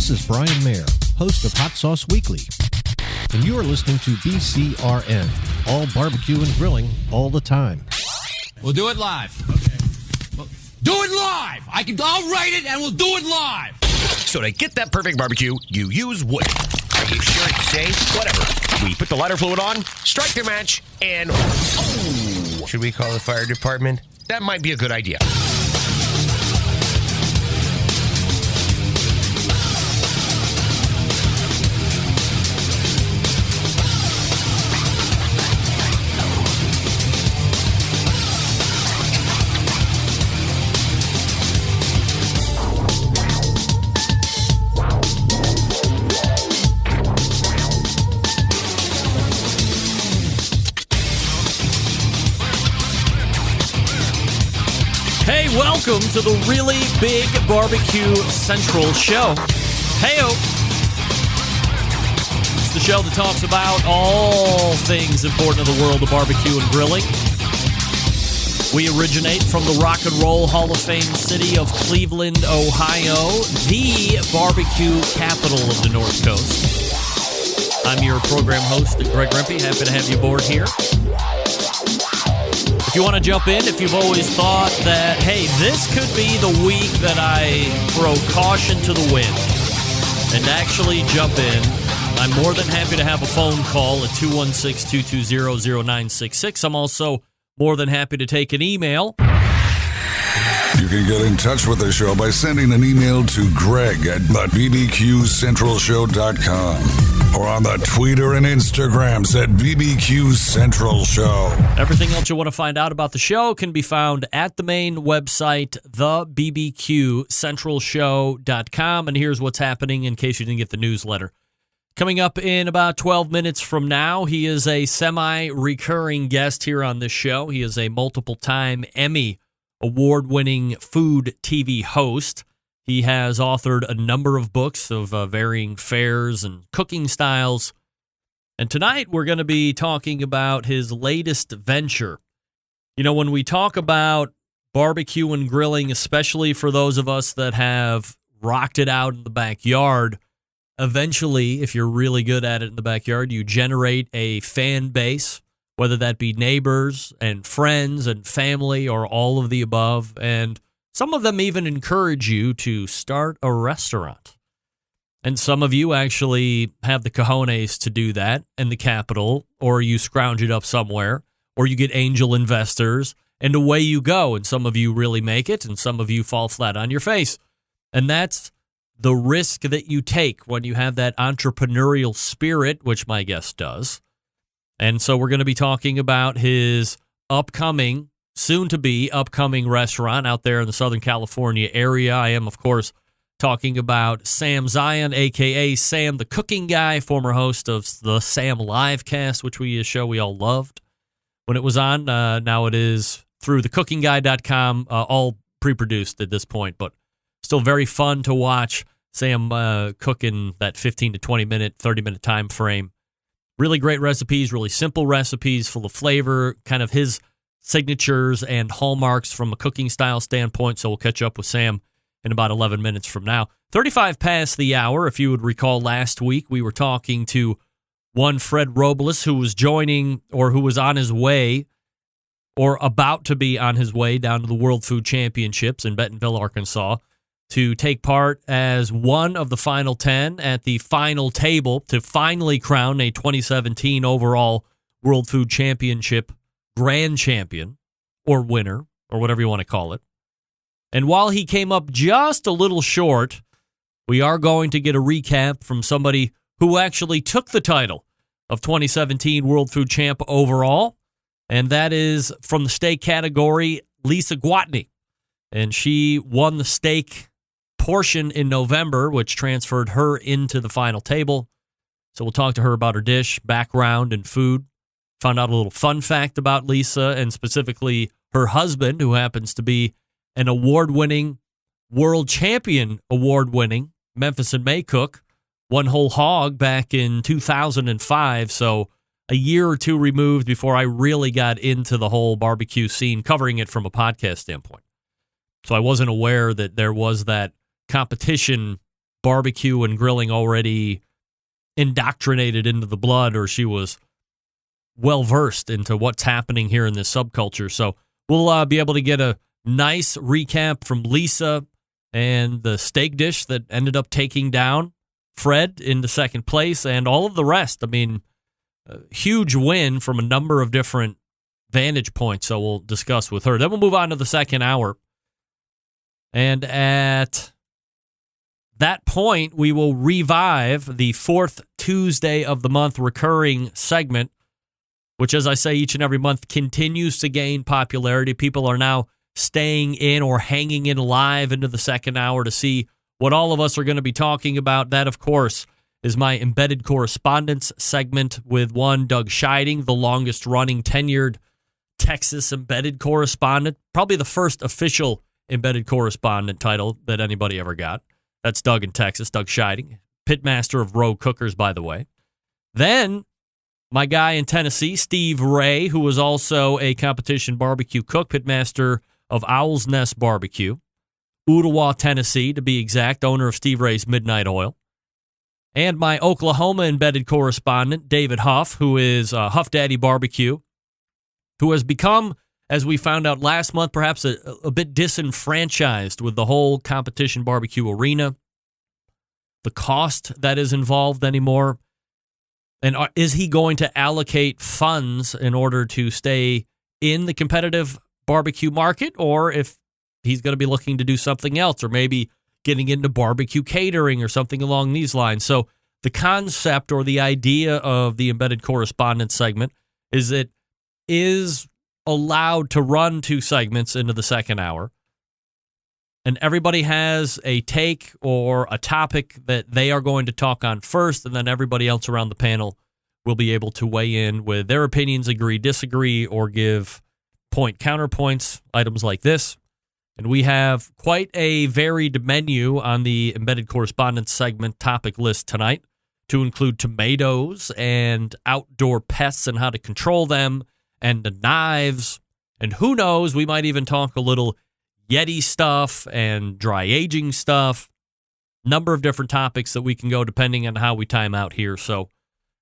This is Brian Mayer, host of Hot Sauce Weekly, and you are listening to BCRN, all barbecue and grilling all the time. We'll do it live. Okay. Well, do it live! I'll write it and we'll do it live! So to get that perfect barbecue, you use wood. Are you sure it's safe? Whatever. We put the lighter fluid on, strike the match, and... Oh! Should we call the fire department? That might be a good idea. Hey, welcome to the Really Big Barbecue Central Show. Hey-o. It's the show that talks about all things important in the world of barbecue and grilling. We originate from the Rock and Roll Hall of Fame city of Cleveland, Ohio, the barbecue capital of the North Coast. I'm your program host, Greg Rempe. Happy to have you aboard here. If you want to jump in, if you've always thought that, hey, this could be the week that I throw caution to the wind and actually jump in, I'm more than happy to have a phone call at 216-220-0966. I'm also more than happy to take an email. You can get in touch with the show by sending an email to Greg at bbqcentralshow.com or on the Twitter and Instagrams at BBQ Central Show. Everything else you want to find out about the show can be found at the main website, thebbqcentralshow.com. And here's what's happening in case you didn't get the newsletter. Coming up in about 12 minutes from now, he is a semi-recurring guest here on this show. He is a multiple-time Emmy award-winning food TV host. He has authored a number of books of varying fares and cooking styles. And tonight we're going to be talking about his latest venture. You know, when we talk about barbecue and grilling, especially for those of us that have rocked it out in the backyard, eventually, if you're really good at it in the backyard, you generate a fan base, whether that be neighbors and friends and family or all of the above. And some of them even encourage you to start a restaurant. And some of you actually have the cojones to do that and the capital, or you scrounge it up somewhere, or you get angel investors, and away you go. And some of you really make it, and some of you fall flat on your face. And that's the risk that you take when you have that entrepreneurial spirit, which my guest does. And so we're going to be talking about his upcoming, soon-to-be upcoming restaurant out there in the Southern California area. I am, of course, talking about Sam Zien, a.k.a. Sam the Cooking Guy, former host of the Sam Livecast, which a show we all loved when it was on. Now it is through thecookingguy.com, all pre-produced at this point, but still very fun to watch Sam cook in that 15 to 20-minute, 30-minute time frame. Really great recipes, really simple recipes, full of flavor, kind of his signatures and hallmarks from a cooking style standpoint. So we'll catch up with Sam in about 11 minutes from now. 35 past the hour. If you would recall last week, we were talking to one Fred Robles, who was joining or who was on his way or about to be on his way down to the World Food Championships in Bentonville, Arkansas, to take part as one of the final 10 at the final table to finally crown a 2017 overall World Food Championship grand champion or winner or whatever you want to call it. And while he came up just a little short, we are going to get a recap from somebody who actually took the title of 2017 World Food Champ overall, and that is from the steak category, Lisa Gwatney. And she won the steak portion in November, which transferred her into the final table. So we'll talk to her about her dish, background, and food. Found out a little fun fact about Lisa, and specifically her husband, who happens to be an award-winning, world champion award-winning Memphis and May cook, one whole hog back in 2005. So a year or two removed before I really got into the whole barbecue scene, covering it from a podcast standpoint. So I wasn't aware that there was that competition barbecue and grilling already indoctrinated into the blood, or she was well-versed into what's happening here in this subculture. So we'll be able to get a nice recap from Lisa and the steak dish that ended up taking down Fred into second place and all of the rest. I mean, a huge win from a number of different vantage points, so we'll discuss with her. Then we'll move on to the second hour. And at that point, we will revive the fourth Tuesday of the month recurring segment, which, as I say, each and every month continues to gain popularity. People are now staying in or hanging in live into the second hour to see what all of us are going to be talking about. That, of course, is my embedded correspondence segment with one Doug Scheiding, the longest-running tenured Texas embedded correspondent, probably the first official embedded correspondent title that anybody ever got. That's Doug in Texas, Doug Scheiding, pitmaster of Rogue Cookers, by the way. Then my guy in Tennessee, Steve Ray, who was also a competition barbecue cook, pitmaster of Owl's Nest Barbecue, Ottawa, Tennessee, to be exact, owner of Steve Ray's Midnight Oil. And my Oklahoma embedded correspondent, David Huff, who is Huff Daddy Barbecue, who has become, as we found out last month, perhaps a bit disenfranchised with the whole competition barbecue arena, the cost that is involved anymore. And is he going to allocate funds in order to stay in the competitive barbecue market, or if he's going to be looking to do something else, or maybe getting into barbecue catering or something along these lines? So the concept or the idea of the embedded correspondence segment is it is allowed to run two segments into the second hour, and everybody has a take or a topic that they are going to talk on first, and then everybody else around the panel will be able to weigh in with their opinions, agree, disagree, or give point counterpoints, items like this. And we have quite a varied menu on the embedded correspondence segment topic list tonight, to include tomatoes and outdoor pests and how to control them, and the knives, and who knows, we might even talk a little Yeti stuff and dry aging stuff. Number of different topics that we can go depending on how we time out here. So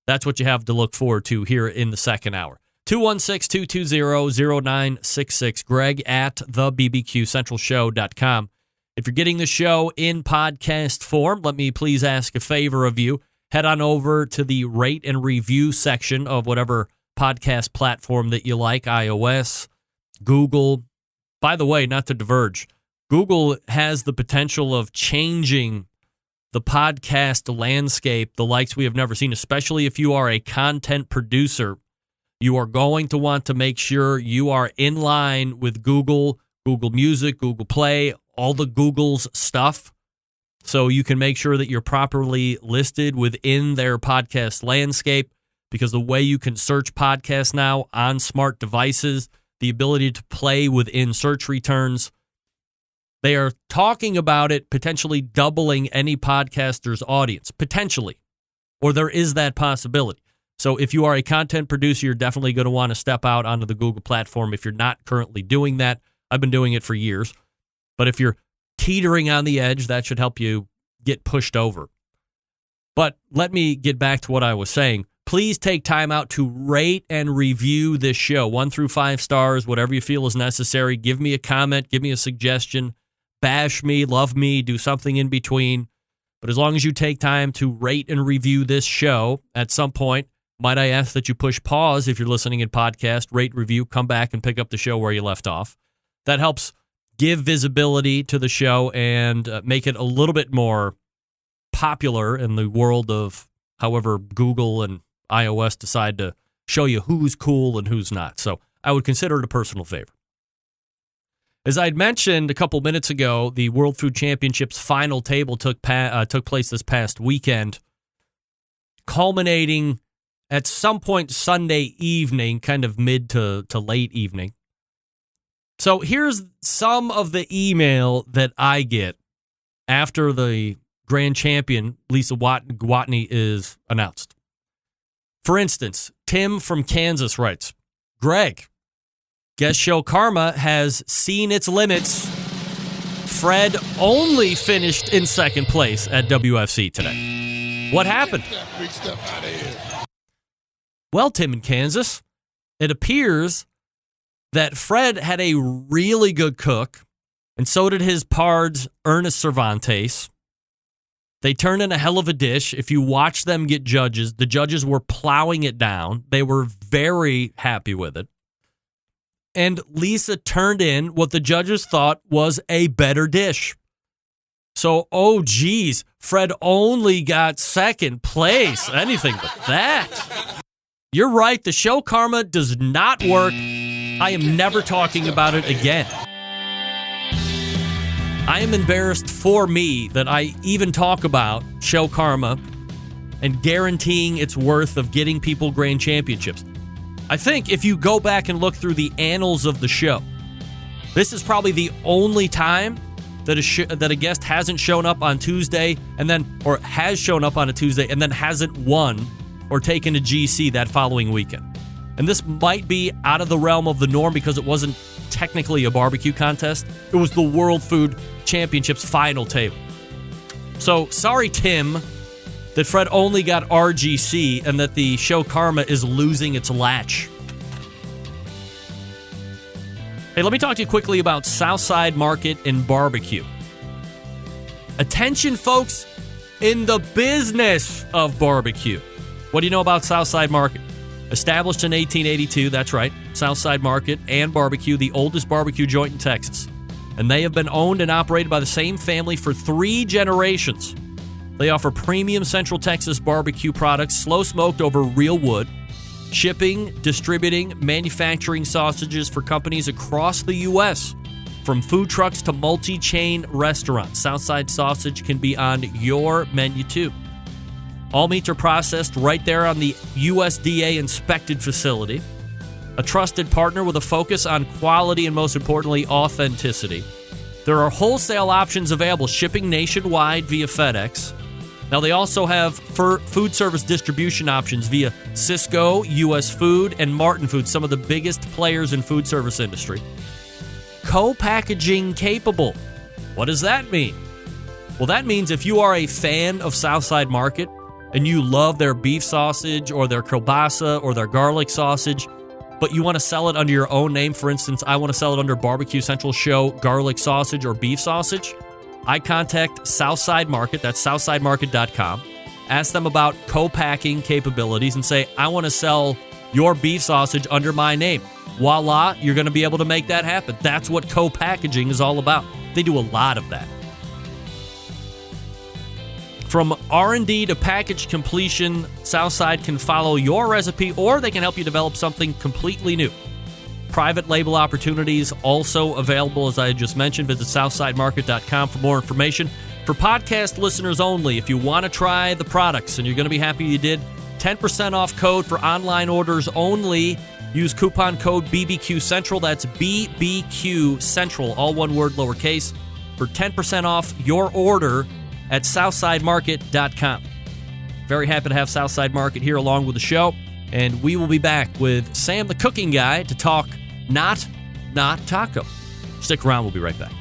that's what you have to look forward to here in the second hour. 216-220-0966. Greg at thebbqcentralshow.com. If you're getting the show in podcast form, let me please ask a favor of you. Head on over to the rate and review section of whatever podcast platform that you like, iOS, Google. By the way, not to diverge, Google has the potential of changing the podcast landscape, the likes we have never seen, especially if you are a content producer. You are going to want to make sure you are in line with Google, Google Music, Google Play, all the Google's stuff, so you can make sure that you're properly listed within their podcast landscape, because the way you can search podcasts now on smart devices, the ability to play within search returns, they are talking about it potentially doubling any podcaster's audience, potentially, or there is that possibility. So if you are a content producer, you're definitely going to want to step out onto the Google platform if you're not currently doing that. I've been doing it for years. But if you're teetering on the edge, that should help you get pushed over. But let me get back to what I was saying. Please take time out to rate and review this show, 1 through 5 stars, whatever you feel is necessary. Give me a comment, give me a suggestion, bash me, love me, do something in between. But as long as you take time to rate and review this show, at some point, might I ask that you push pause if you're listening in podcast, rate, review, come back and pick up the show where you left off. That helps give visibility to the show and make it a little bit more popular in the world of however Google and iOS decide to show you who's cool and who's not. So I would consider it a personal favor. As I'd mentioned a couple minutes ago, the World Food Championships final table took place this past weekend, culminating at some point Sunday evening, kind of mid to late evening. So here's some of the email that I get after the grand champion, Lisa Gwatney, is announced. For instance, Tim from Kansas writes, Greg, guest show Karma has seen its limits. Fred only finished in second place at WFC today. What happened? Well, Tim in Kansas, it appears that Fred had a really good cook, and so did his pards, Ernest Cervantes. They turned in a hell of a dish. If you watch them get judges, the judges were plowing it down. They were very happy with it. And Lisa turned in what the judges thought was a better dish. So, oh geez, Fred only got second place. Anything but that. You're right, the show karma does not work. I am never talking about it again. I am embarrassed for me that I even talk about show karma and guaranteeing its worth of getting people grand championships. I think if you go back and look through the annals of the show, this is probably the only time that a guest hasn't shown up on Tuesday or has shown up on a Tuesday and then hasn't won or taken a GC that following weekend. And this might be out of the realm of the norm because it wasn't technically a barbecue contest. It was the World Food Championships final table. So sorry, Tim, that Fred only got RGC and that the show karma is losing its latch. Hey, let me talk to you quickly about Southside Market and Barbecue. Attention, folks, in the business of barbecue. What do you know about Southside Market? Established in 1882, that's right, Southside Market and Barbecue, the oldest barbecue joint in Texas. And they have been owned and operated by the same family for 3 generations. They offer premium Central Texas barbecue products, slow smoked over real wood, shipping, distributing, manufacturing sausages for companies across the U.S., from food trucks to multi-chain restaurants. Southside Sausage can be on your menu too. All meats are processed right there on the USDA-inspected facility. A trusted partner with a focus on quality and, most importantly, authenticity. There are wholesale options available, shipping nationwide via FedEx. Now, they also have food service distribution options via Sysco, U.S. Food, and Martin Foods, some of the biggest players in food service industry. Co-packaging capable. What does that mean? Well, that means if you are a fan of Southside Market, and you love their beef sausage or their kielbasa or their garlic sausage, but you want to sell it under your own name, for instance, I want to sell it under Barbecue Central Show garlic sausage or beef sausage, I contact Southside Market, that's southsidemarket.com, ask them about co-packing capabilities and say, I want to sell your beef sausage under my name. Voila, you're going to be able to make that happen. That's what co-packaging is all about. They do a lot of that. From R&D to package completion, Southside can follow your recipe or they can help you develop something completely new. Private label opportunities also available, as I just mentioned. Visit southsidemarket.com for more information. For podcast listeners only, if you want to try the products and you're going to be happy you did, 10% off code for online orders only. Use coupon code BBQ Central. That's BBQ Central, all one word, lowercase, for 10% off your order at southsidemarket.com. Very happy to have Southside Market here along with the show. And we will be back with Sam the Cooking Guy to talk not taco. Stick around, we'll be right back.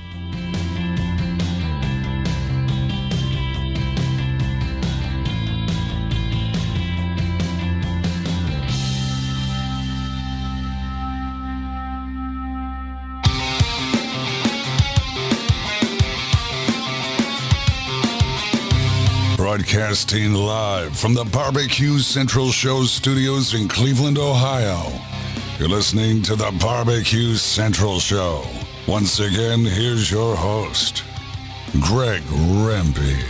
Broadcasting live from the Barbecue Central Show studios in Cleveland, Ohio. You're listening to the Barbecue Central Show. Once again, here's your host, Greg Rempe.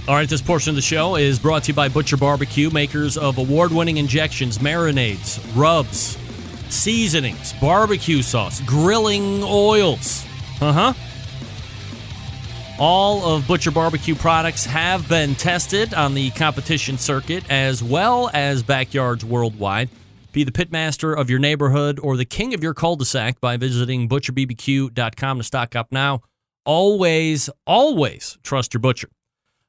All right, this portion of the show is brought to you by Butcher Barbecue, makers of award-winning injections, marinades, rubs, seasonings, barbecue sauce, grilling oils. All of Butcher Barbecue products have been tested on the competition circuit as well as backyards worldwide. Be the pitmaster of your neighborhood or the king of your cul-de-sac by visiting butcherbbq.com to stock up now. Always, always trust your butcher.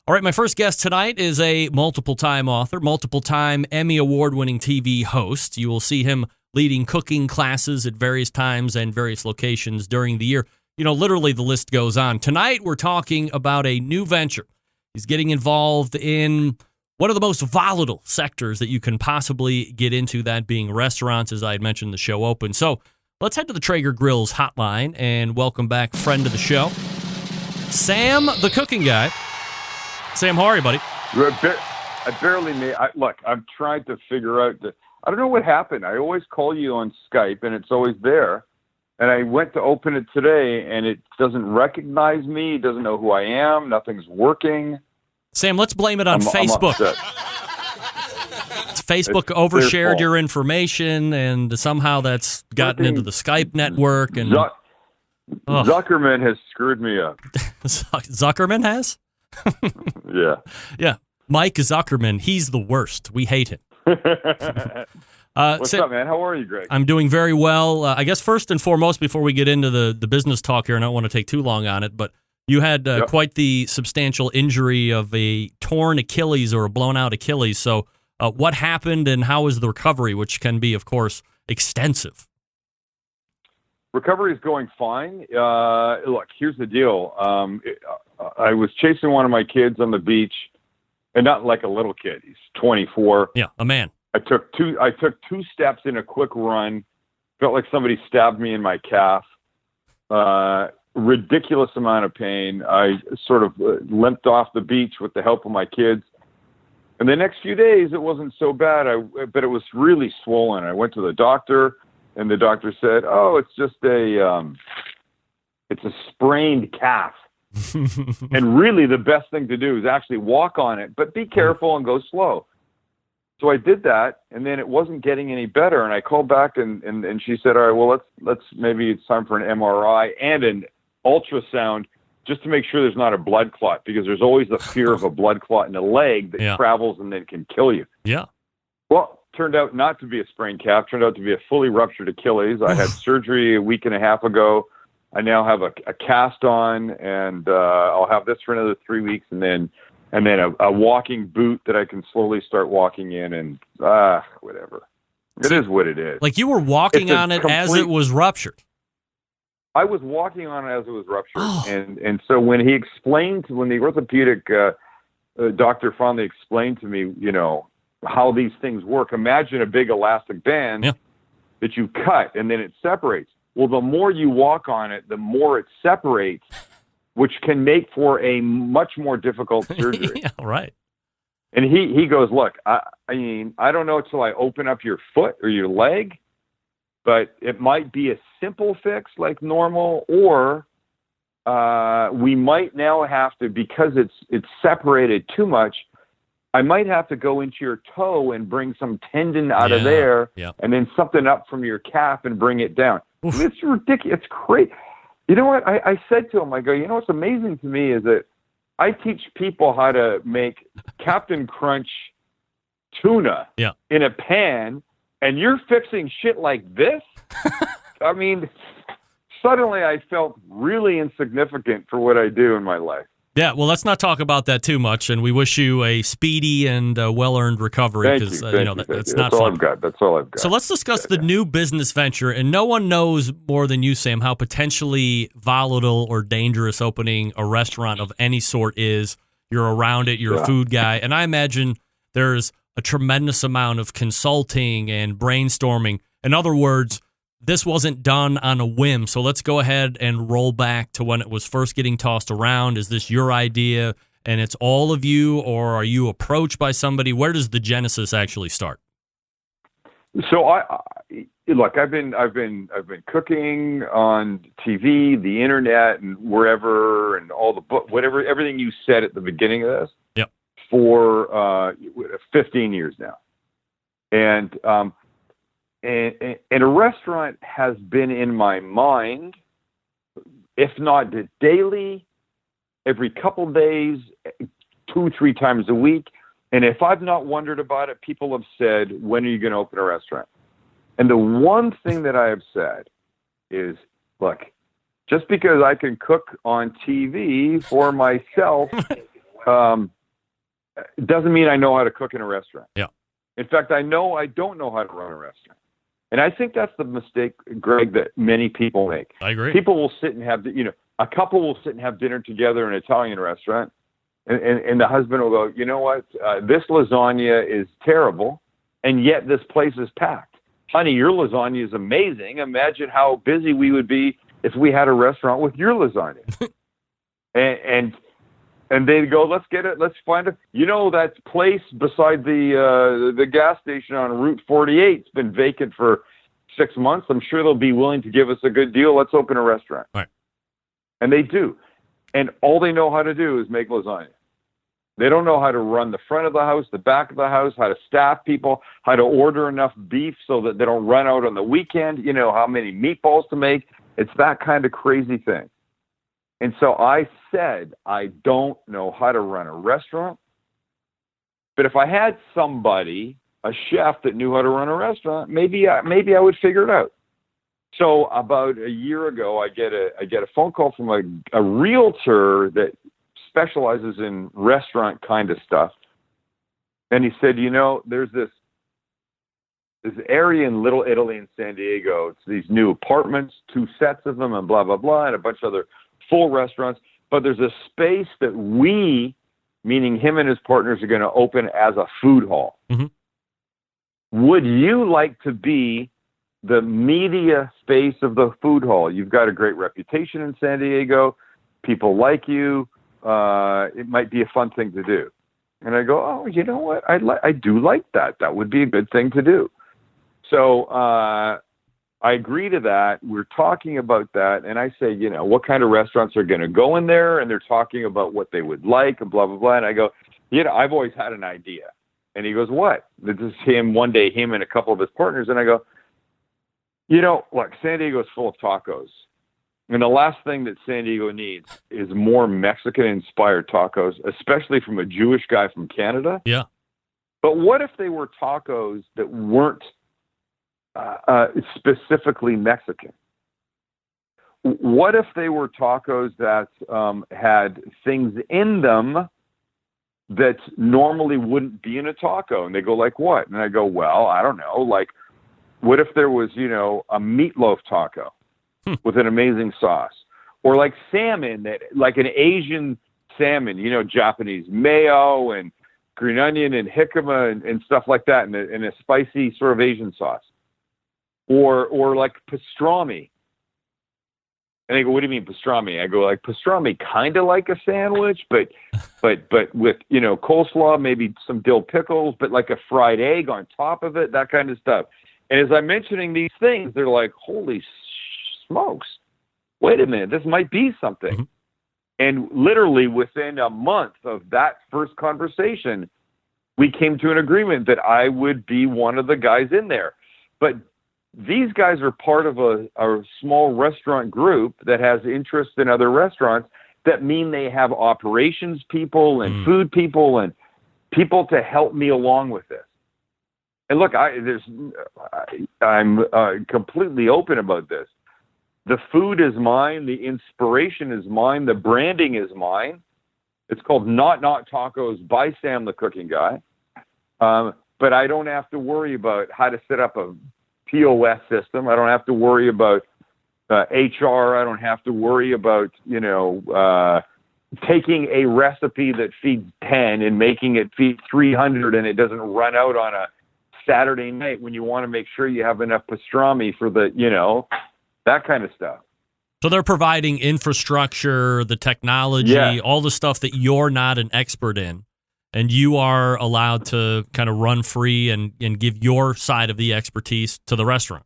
All right, my first guest tonight is a multiple-time author, multiple-time Emmy Award-winning TV host. You will see him leading cooking classes at various times and various locations during the year. You know, literally the list goes on. Tonight, we're talking about a new venture. He's getting involved in one of the most volatile sectors that you can possibly get into, that being restaurants, as I had mentioned the show open. So let's head to the Traeger Grills hotline and welcome back friend of the show, Sam, the cooking guy. Sam, how are you, buddy? I barely made. Look, I'm trying to figure out. I don't know what happened. I always call you on Skype, and it's always there. And I went to open it today, and it doesn't recognize me. It doesn't know who I am. Nothing's working. Sam, let's blame it on Facebook. Facebook overshared your information, and somehow that's gotten into the Skype network. And Zuckerman has screwed me up. Zuckerman has? Yeah. Yeah. Mike Zuckerman, he's the worst. We hate him. What's up, man? How are you, Greg? I'm doing very well. I guess first and foremost, before we get into the business talk here, and I don't want to take too long on it, but you had quite the substantial injury of a torn Achilles or a blown out Achilles. So what happened and how is the recovery, which can be, of course, extensive? Recovery is going fine. Look, here's the deal. I was chasing one of my kids on the beach, and not like a little kid. He's 24. Yeah, a man. I took two steps in a quick run. Felt like somebody stabbed me in my calf. Ridiculous amount of pain. I sort of limped off the beach with the help of my kids. And the next few days, it wasn't so bad. But it was really swollen. I went to the doctor, and the doctor said, "Oh, it's just it's a sprained calf." And really, the best thing to do is actually walk on it, but be careful and go slow. So I did that, and then it wasn't getting any better. And I called back, and she said, "All right, well, let's maybe it's time for an MRI and an ultrasound just to make sure there's not a blood clot, because there's always the fear of a blood clot in the leg that travels and then can kill you." Yeah. Well, turned out not to be a sprained calf. Turned out to be a fully ruptured Achilles. I had surgery a week and a half ago. I now have a cast on, and I'll have this for another 3 weeks, and then a walking boot that I can slowly start walking in, and whatever. It is what it is. Like you were walking on it as it was ruptured. I was walking on it as it was ruptured, and so when the orthopedic doctor finally explained to me, how these things work. Imagine a big elastic band that you cut, and then it separates. Well, the more you walk on it, the more it separates, which can make for a much more difficult surgery. Yeah, right. And he goes, "Look, I mean, I don't know till I open up your foot or your leg, but it might be a simple fix like normal, or we might now have to, because it's separated too much, I might have to go into your toe and bring some tendon out of there, and then something up from your calf and bring it down." It's ridiculous. It's crazy. You know what? I said to him, I go, what's amazing to me is that I teach people how to make Captain Crunch tuna in a pan, and you're fixing shit like this? I mean, suddenly I felt really insignificant for what I do in my life. Yeah, well, let's not talk about that too much, and we wish you a speedy and well-earned recovery, because that's not fun. That's all I've got. So let's discuss the new business venture, and no one knows more than you, Sam, how potentially volatile or dangerous opening a restaurant of any sort is. You're around it, you're a food guy, and I imagine there's a tremendous amount of consulting and brainstorming. In other words, this wasn't done on a whim. So let's go ahead and roll back to when it was first getting tossed around. Is this your idea and it's all of you, or are you approached by somebody? Where does the genesis actually start? So look, I've been cooking on TV, the internet, and wherever, and all the book, everything you said at the beginning of this. Yep. For 15 years now, and a restaurant has been in my mind, if not daily, every couple days, 2-3 times a week. And if I've not wondered about it, people have said, when are you going to open a restaurant? And the one thing that I have said is, look, just because I can cook on TV for myself doesn't mean I know how to cook in a restaurant. Yeah. In fact, I know I don't know how to run a restaurant. And I think that's the mistake, Greg, that many people make. I agree. People will sit and have, a couple will sit and have dinner together in an Italian restaurant. And the husband will go, you know what? This lasagna is terrible, and yet this place is packed. Honey, your lasagna is amazing. Imagine how busy we would be if we had a restaurant with your lasagna. and they go, let's get it. Let's find it. That place beside the gas station on Route 48 has been vacant for 6 months. I'm sure they'll be willing to give us a good deal. Let's open a restaurant. Right. And they do. And all they know how to do is make lasagna. They don't know how to run the front of the house, the back of the house, how to staff people, how to order enough beef so that they don't run out on the weekend, how many meatballs to make. It's that kind of crazy thing. And so I said, I don't know how to run a restaurant. But if I had somebody, a chef that knew how to run a restaurant, maybe I would figure it out. So about a year ago, I get a phone call from a realtor that specializes in restaurant kind of stuff. And he said, there's this area in Little Italy in San Diego. It's these new apartments, 2 sets of them and blah, blah, blah, and a bunch of other full restaurants. But there's a space that we, meaning him and his partners, are going to open as a food hall. Mm-hmm. Would you like to be the media space of the food hall? You've got a great reputation in San Diego. People like you. It might be a fun thing to do. And I go, oh, you know what? I do like that. That would be a good thing to do. So I agree to that. We're talking about that. And I say, what kind of restaurants are going to go in there? And they're talking about what they would like and blah, blah, blah. And I go, I've always had an idea. And he goes, what? This is him and a couple of his partners. And I go, look, San Diego is full of tacos. And the last thing that San Diego needs is more Mexican-inspired tacos, especially from a Jewish guy from Canada. Yeah. But what if they were tacos that weren't specifically Mexican? What if they were tacos that had things in them that normally wouldn't be in a taco? And they go, like what? And I go, well, I don't know. Like, what if there was, a meatloaf taco with an amazing sauce? Or like salmon, like an Asian salmon, Japanese mayo and green onion and jicama and stuff like that, and a spicy sort of Asian sauce. Or like pastrami. And they go, what do you mean pastrami? I go, like pastrami, kind of like a sandwich, but with, coleslaw, maybe some dill pickles, but like a fried egg on top of it, that kind of stuff. And as I'm mentioning these things, they're like, holy smokes, wait a minute, this might be something. Mm-hmm. And literally within a month of that first conversation, we came to an agreement that I would be one of the guys in there. But these guys are part of a small restaurant group that has interest in other restaurants that mean they have operations people and food people and people to help me along with this. And look, I'm completely open about this. The food is mine. The inspiration is mine. The branding is mine. It's called Not Tacos by Sam the Cooking Guy. But I don't have to worry about how to set up a POS system. I don't have to worry about HR. I don't have to worry about, taking a recipe that feeds 10 and making it feed 300 and it doesn't run out on a Saturday night when you want to make sure you have enough pastrami for the, that kind of stuff. So they're providing infrastructure, the technology, all the stuff that you're not an expert in, and you are allowed to kind of run free and give your side of the expertise to the restaurant.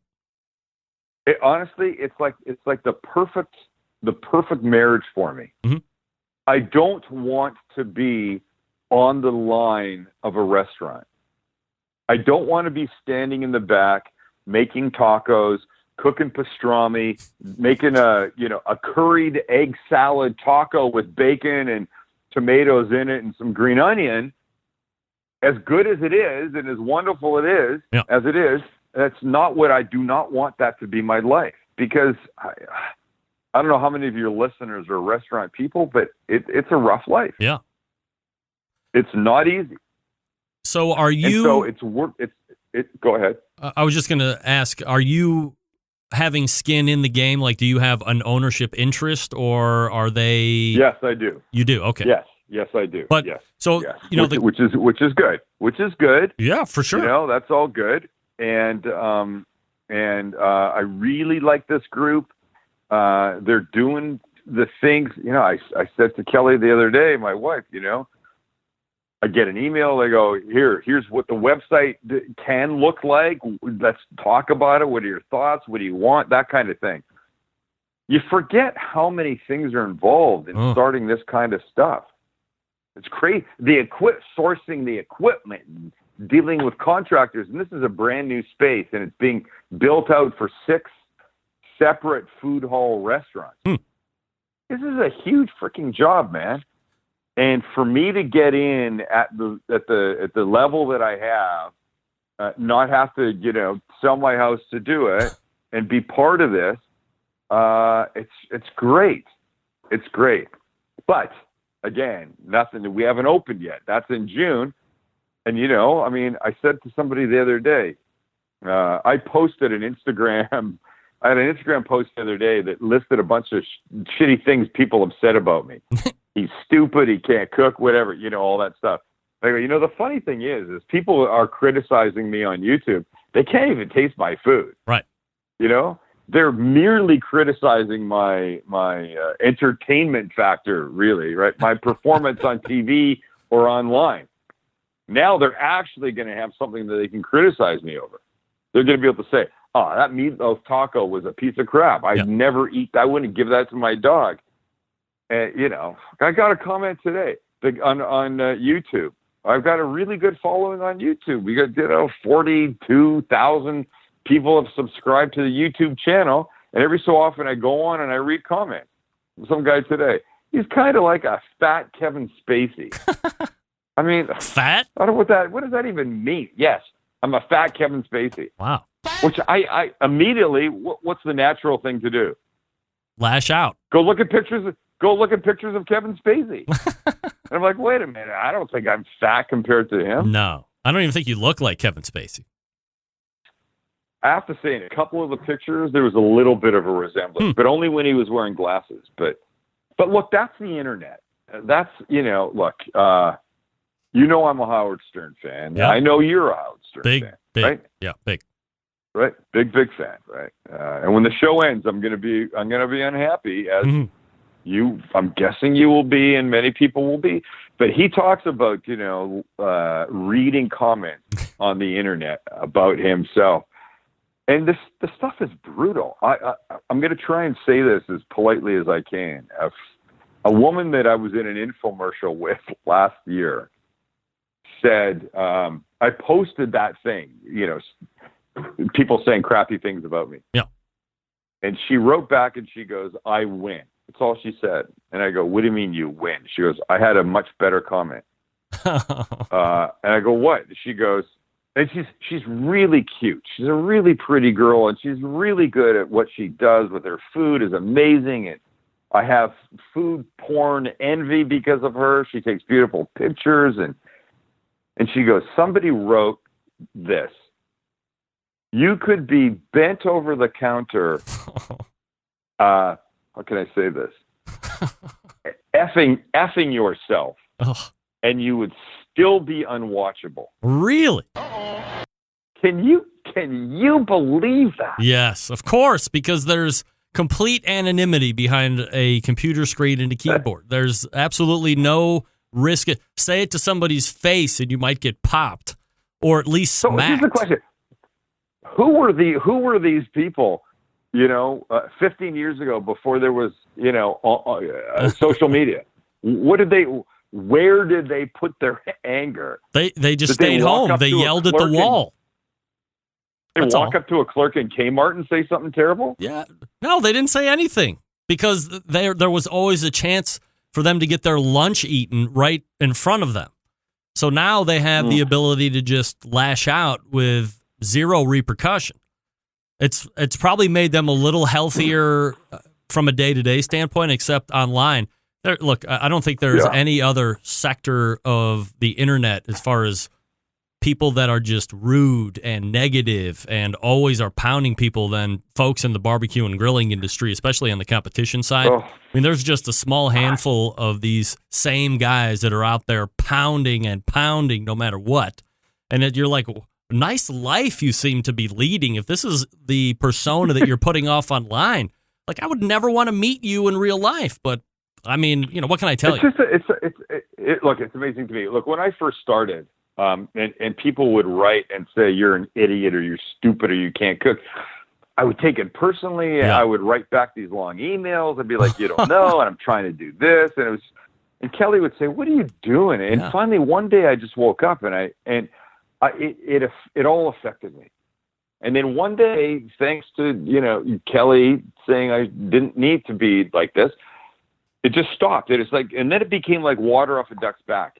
Honestly, it's like the perfect marriage for me. Mm-hmm. I don't want to be on the line of a restaurant. I don't want to be standing in the back making tacos, cooking pastrami, making a curried egg salad taco with bacon and tomatoes in it and some green onion. As good as it is and as wonderful it is, as it is, that's not what I do not want that to be my life, because I don't know how many of your listeners are restaurant people, but it's a rough life. Yeah. It's not easy. So are you... And so it's work. Go ahead. I was just going to ask, are you having skin in the game? Like, do you have an ownership interest, or are they... Yes, I do. You do? Okay. Yes, I do. But yes. So, yes. you know, which is good. Which is good. Yeah, for sure. You know, that's all good. And I really like this group. They're doing the things, you know, I said to Kelly the other day, my wife, you know, I get an email. They go, here's what the website can look like. Let's talk about it. What are your thoughts? What do you want? That kind of thing. You forget how many things are involved in starting this kind of stuff. It's crazy. Sourcing the equipment, and dealing with contractors. And this is a brand new space, and it's being built out for 6 separate food hall restaurants. This is a huge freaking job, man. And for me to get in at the level that I have, not have to, you know, sell my house to do it and be part of this, it's great. It's great. But again, we haven't opened yet. That's in June. And, you know, I mean, I said to somebody the other day, I posted an Instagram. I had an Instagram post the other day that listed a bunch of shitty things people have said about me. He's stupid. He can't cook, whatever, you know, all that stuff. I go, you know, the funny thing is people are criticizing me on YouTube. They can't even taste my food. Right. You know, they're merely criticizing my entertainment factor, really, right? My performance on TV or online. Now they're actually going to have something that they can criticize me over. They're going to be able to say, oh, that meatloaf taco was a piece of crap. I'd never eat that. I wouldn't give that to my dog. You know, I got a comment today on YouTube. I've got a really good following on YouTube. We got, you know, 42,000 people have subscribed to the YouTube channel. And every so often I go on and I read comments. Some guy today, he's kind of like a fat Kevin Spacey. I mean, fat? I don't know what does that even mean? Yes, I'm a fat Kevin Spacey. Wow. Which I immediately, what's the natural thing to do? Lash out. Go look at pictures of Kevin Spacey. And I'm like, wait a minute, I don't think I'm fat compared to him. No, I don't even think you look like Kevin Spacey. I have to say, in a couple of the pictures, there was a little bit of a resemblance, but only when he was wearing glasses. But look, that's the internet. That's, you know, look, you know, I'm a Howard Stern fan. Yeah. I know you're a Howard Stern fan, right? Yeah, big. Right, big fan, right? And when the show ends, I'm gonna be unhappy, as I'm guessing you will be, and many people will be. But he talks about, you know, reading comments on the internet about himself, and the stuff is brutal. I'm gonna try and say this as politely as I can. A woman that I was in an infomercial with last year said, I posted that thing, you know, people saying crappy things about me. Yeah. And she wrote back and she goes, I win. That's all she said. And I go, what do you mean you win? She goes, I had a much better comment. And I go, what? She goes, and she's really cute. She's a really pretty girl, and she's really good at what she does with her food is amazing. And I have food porn envy because of her. She takes beautiful pictures. And she goes, somebody wrote this. You could be bent over the counter. How can I say this? effing yourself, and you would still be unwatchable. Really? Can you believe that? Yes, of course, because there's complete anonymity behind a computer screen and a keyboard. There's absolutely no risk. Say it to somebody's face, and you might get popped, or at least smacked. So here's the question. Who were these people, you know, 15 years ago before there was, you know, social media? Where did they put their anger? They just stayed home. They yelled at the wall. They That's walk all. up to a clerk in Kmart and say something terrible? Yeah. No, they didn't say anything because there was always a chance for them to get their lunch eaten right in front of them. So now they have the ability to just lash out with zero repercussion. It's probably made them a little healthier from a day-to-day standpoint, except online. Look, I don't think there's any other sector of the internet as far as people that are just rude and negative and always are pounding people than folks in the barbecue and grilling industry, especially on the competition side. Oh. I mean, there's just a small handful of these same guys that are out there pounding and pounding no matter what. And you're like, nice life you seem to be leading. If this is the persona that you're putting off online, like I would never want to meet you in real life. But I mean, what can I tell you? Look, it's amazing to me. Look, when I first started, and people would write and say you're an idiot or you're stupid or you can't cook, I would take it personally. Yeah. I would write back these long emails. I'd be like, you don't know, and I'm trying to do this, and Kelly would say, "What are you doing?" And finally, one day, I just woke up and it all affected me. And then one day, thanks to Kelly saying I didn't need to be like this, it just stopped. It's like, and then it became like water off a duck's back.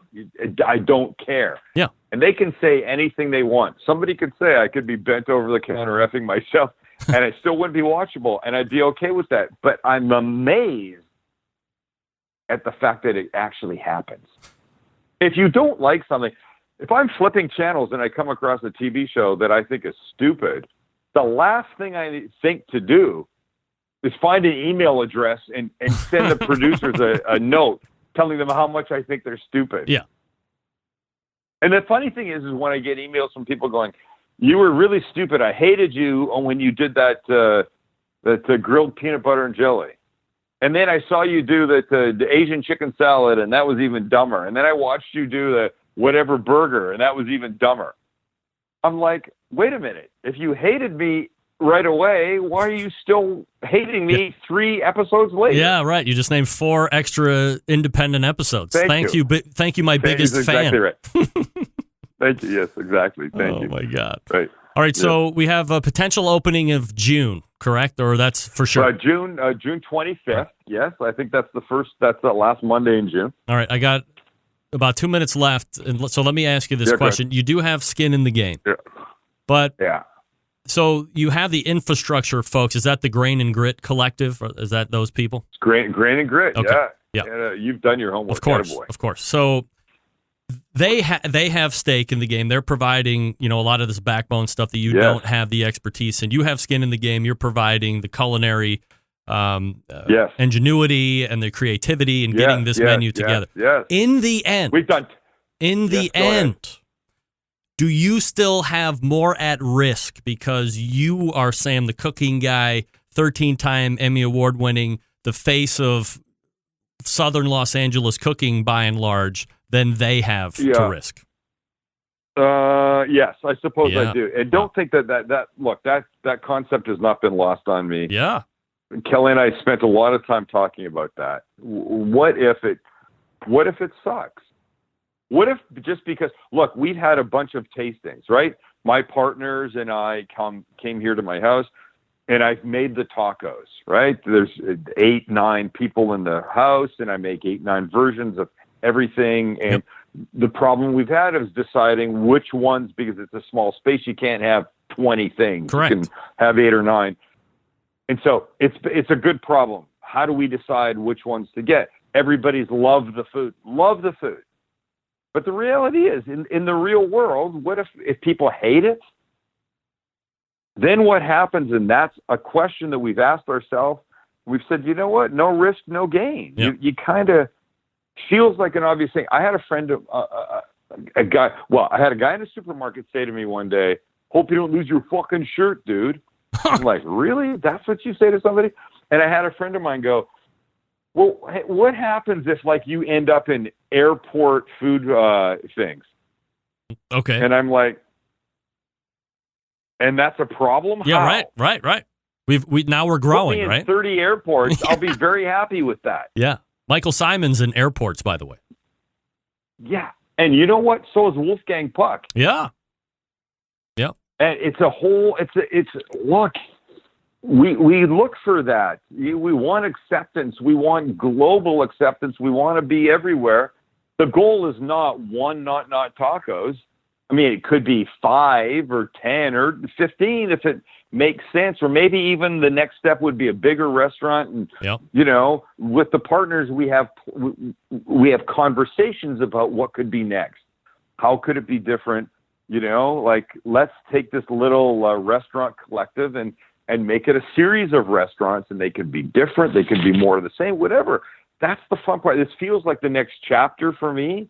I don't care. Yeah. And they can say anything they want. Somebody could say I could be bent over the counter effing myself, and I still wouldn't be watchable, and I'd be okay with that. But I'm amazed at the fact that it actually happens. If you don't like something, if I'm flipping channels and I come across a TV show that I think is stupid, the last thing I think to do is find an email address and send the producers a note telling them how much I think they're stupid. Yeah. And the funny thing is when I get emails from people going, "You were really stupid. I hated you when you did that grilled peanut butter and jelly. And then I saw you do the Asian chicken salad, and that was even dumber. And then I watched you do the whatever burger, and that was even dumber." I'm like, wait a minute. If you hated me right away, why are you still hating me 3 episodes later? Yeah, right. You just named 4 extra independent episodes. Thank you. Thank you, my biggest fan. Exactly right. Thank you. Yes, exactly. Thank you. Oh, my God. Right. All right, so we have a potential opening of June, correct? Or that's for sure? June 25th. Yes, I think that's the last Monday in June. All right, I got about 2 minutes left. And so let me ask you this question. You do have skin in the game. Yeah. But yeah. So you have the infrastructure folks. Is that the Grain and Grit Collective? Or is that those people? It's Grain and Grit. Okay. Yeah. You've done your homework. Of course. So they have stake in the game. They're providing, a lot of this backbone stuff that you don't have the expertise in. You have skin in the game. You're providing the culinary ingenuity and the creativity and getting this menu together. Yes. In the end, we've done. Do you still have more at risk because you are, Sam, the cooking guy, 13-time Emmy Award winning, the face of Southern Los Angeles cooking by and large, than they have to risk? Yes, I suppose I do. And don't think that concept has not been lost on me. Yeah. Kelly and I spent a lot of time talking about that. What if it sucks? What if just because, look, we've had a bunch of tastings, right? My partners and I came here to my house, and I've made the tacos, right? There's 8, 9 people in the house, and I make 8, 9 versions of everything. And the problem we've had is deciding which ones, because it's a small space, you can't have 20 things. Correct. You can have 8 or 9. And so it's a good problem. How do we decide which ones to get? Everybody's loved the food. But the reality is, in the real world, what if people hate it? Then what happens? And that's a question that we've asked ourselves. We've said, you know what? No risk, no gain. Yep. You kind of feels like an obvious thing. I had a friend, a guy. Well, I had a guy in a supermarket say to me one day, "Hope you don't lose your fucking shirt, dude." I'm like, really? That's what you say to somebody? And I had a friend of mine go, "Well, what happens if you end up in airport food things?" Okay. And I'm like, and that's a problem? Yeah, How? right. Now we're growing, Put me in right? 30 airports. I'll be very happy with that. Yeah. Michael Simon's in airports, by the way. Yeah. And you know what? So is Wolfgang Puck. Yeah. Yep. And look, we look for that. We want acceptance. We want global acceptance. We want to be everywhere. The goal is not one not tacos. I mean, it could be 5 or 10 or 15 if it makes sense, or maybe even the next step would be a bigger restaurant. And with the partners, we have conversations about what could be next. How could it be different? Let's take this little restaurant collective and make it a series of restaurants, and they could be different. They could be more of the same, whatever. That's the fun part. This feels like the next chapter for me.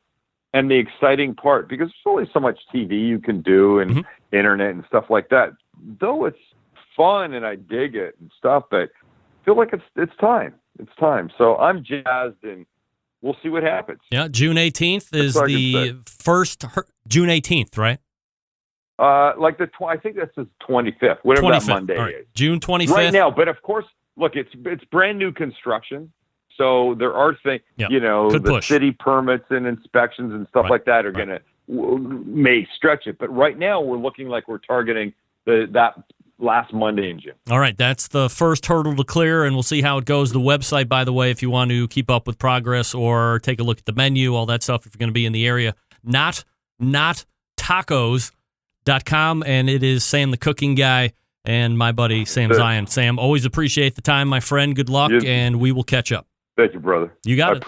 And the exciting part, because there's only so much TV you can do and internet and stuff like that. Though it's fun and I dig it and stuff, but I feel like it's time. It's time. So I'm jazzed, and we'll see what happens. Yeah, June 18th is the first. June 18th, right? I think that's the 25th, whatever 25th. That Monday right. is. June 25th. Right now, but of course, look, it's brand new construction. So there are things, the city permits and inspections and stuff like that are going to may stretch it. But right now we're looking like we're targeting that last Monday in June. All right, that's the first hurdle to clear, and we'll see how it goes. The website, by the way, if you want to keep up with progress or take a look at the menu, all that stuff, if you're going to be in the area, nottacos.com, and it is Sam the Cooking Guy and my buddy Sam Zien. Sam, always appreciate the time, my friend. Good luck, and we will catch up. Thank you, brother. You got it.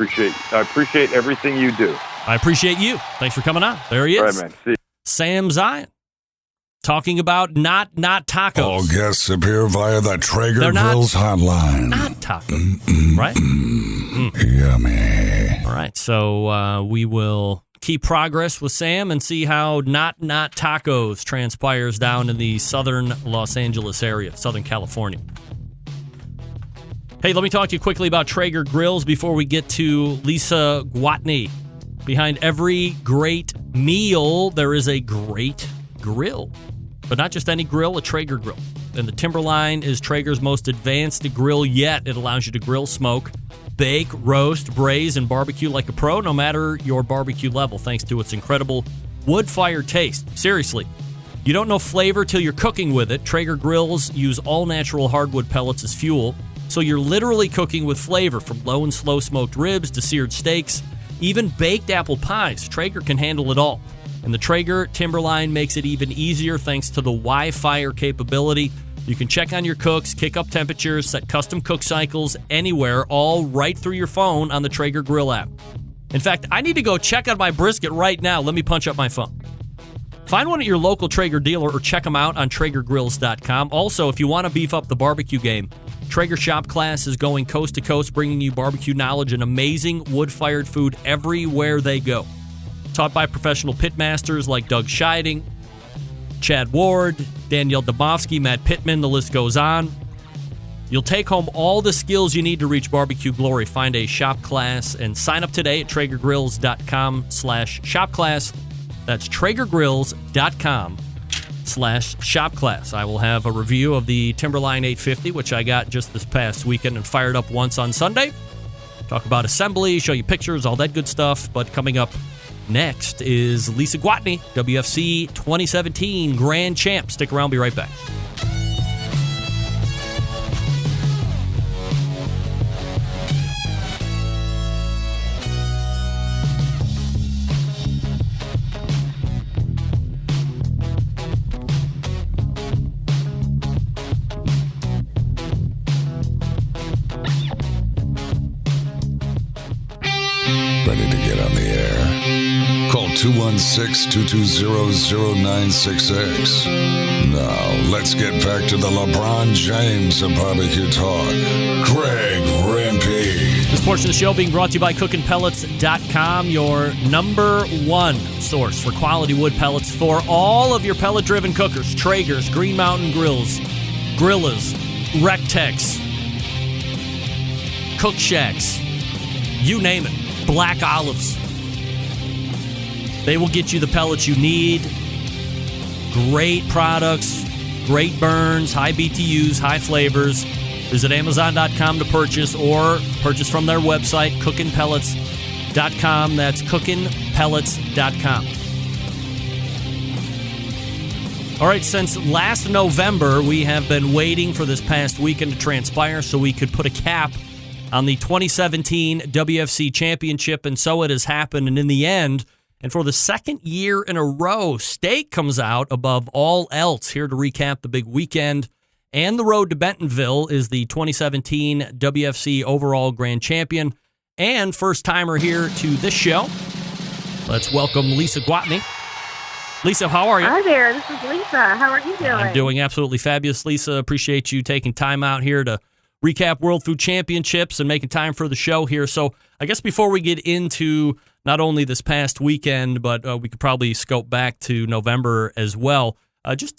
I appreciate everything you do. I appreciate you. Thanks for coming on. There he is. All right, man. See you. Sam Zien. Talking about not tacos. All guests appear via the Traeger Grills hotline. Not tacos, right? Yummy. All right, so we will keep progress with Sam and see how not tacos transpires down in the southern Los Angeles area, Southern California. Hey, let me talk to you quickly about Traeger Grills before we get to Lisa Gwatney. Behind every great meal, there is a great grill. But not just any grill, a Traeger grill. And the Timberline is Traeger's most advanced grill yet. It allows you to grill, smoke, bake, roast, braise, and barbecue like a pro, no matter your barbecue level, thanks to its incredible wood-fired taste. Seriously, you don't know flavor till you're cooking with it. Traeger grills use all-natural hardwood pellets as fuel, so you're literally cooking with flavor, from low and slow smoked ribs to seared steaks, even baked apple pies. Traeger can handle it all. And the Traeger Timberline makes it even easier thanks to the Wi-Fi capability. You can check on your cooks, kick up temperatures, set custom cook cycles anywhere, all right through your phone on the Traeger Grill app. In fact, I need to go check on my brisket right now. Let me punch up my phone. Find one at your local Traeger dealer or check them out on TraegerGrills.com. Also, if you want to beef up the barbecue game, Traeger Shop Class is going coast to coast, bringing you barbecue knowledge and amazing wood-fired food everywhere they go. Taught by professional pitmasters like Doug Scheiding, Chad Ward, Danielle Dobovsky, Matt Pittman, the list goes on. You'll take home all the skills you need to reach barbecue glory. Find a shop class and sign up today at TraegerGrills.com/shopclass. That's TraegerGrills.com/shopclass. I will have a review of the Timberline 850, which I got just this past weekend and fired up once on Sunday. Talk about assembly, show you pictures, all that good stuff. But coming up next is Lisa Gwatney, WFC 2017 Grand Champ. Stick around, be right back. Ready to get on the air? Call 216-220-0966. Now, let's get back to the LeBron James of barbecue talk. Greg Rempe. This portion of the show being brought to you by CookinPellets.com, your number one source for quality wood pellets for all of your pellet-driven cookers, Traegers, Green Mountain Grills, Grillas, Rectex, Cook Shacks, you name it. Black Olives. They will get you the pellets you need. Great products, great burns, high BTUs, high flavors. Visit Amazon.com to purchase or purchase from their website, CookinPellets.com. That's CookinPellets.com. All right, since last November, we have been waiting for this past weekend to transpire so we could put a cap on the 2017 WFC Championship, and so it has happened. And in the end, and for the second year in a row, steak comes out above all else. Here to recap the big weekend and the road to Bentonville is the 2017 WFC overall grand champion and first-timer here to this show. Let's welcome Lisa Gwatney. Lisa, how are you? Hi there, this is Lisa. How are you doing? I'm doing absolutely fabulous, Lisa. Appreciate you taking time out here to recap World Food Championships and making time for the show here. So I guess before we get into not only this past weekend, but we could probably scope back to November as well. Just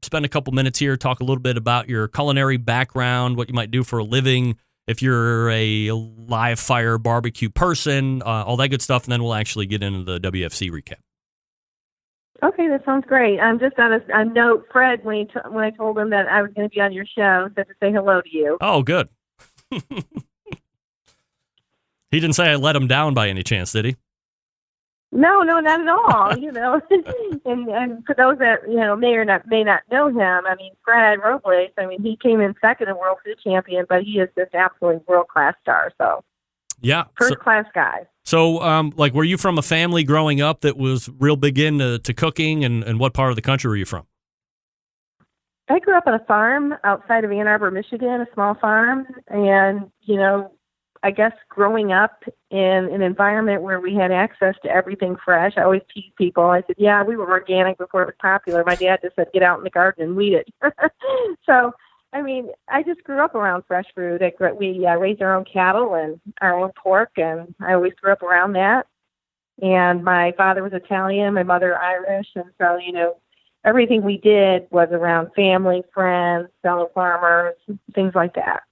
spend a couple minutes here, talk a little bit about your culinary background, what you might do for a living, if you're a live fire barbecue person, all that good stuff, and then we'll actually get into the WFC recap. Okay, that sounds great. I'm just on a note. Fred, when I told him that I was going to be on your show, said to say hello to you. Oh, good. He didn't say I let him down by any chance, did he? No, not at all. And for those that may not know him, I mean, Fred Robles. I mean, he came in second in World Food Champion, but he is just absolutely world class star. So yeah, first class guy. So, were you from a family growing up that was real big into cooking, and what part of the country were you from? I grew up on a farm outside of Ann Arbor, Michigan, a small farm. And, I guess growing up in an environment where we had access to everything fresh, I always tease people. I said, yeah, we were organic before it was popular. My dad just said, get out in the garden and weed it. So, I mean, I just grew up around fresh food. We raised our own cattle and our own pork, and I always grew up around that. And my father was Italian, my mother Irish, and so, everything we did was around family, friends, fellow farmers, things like that.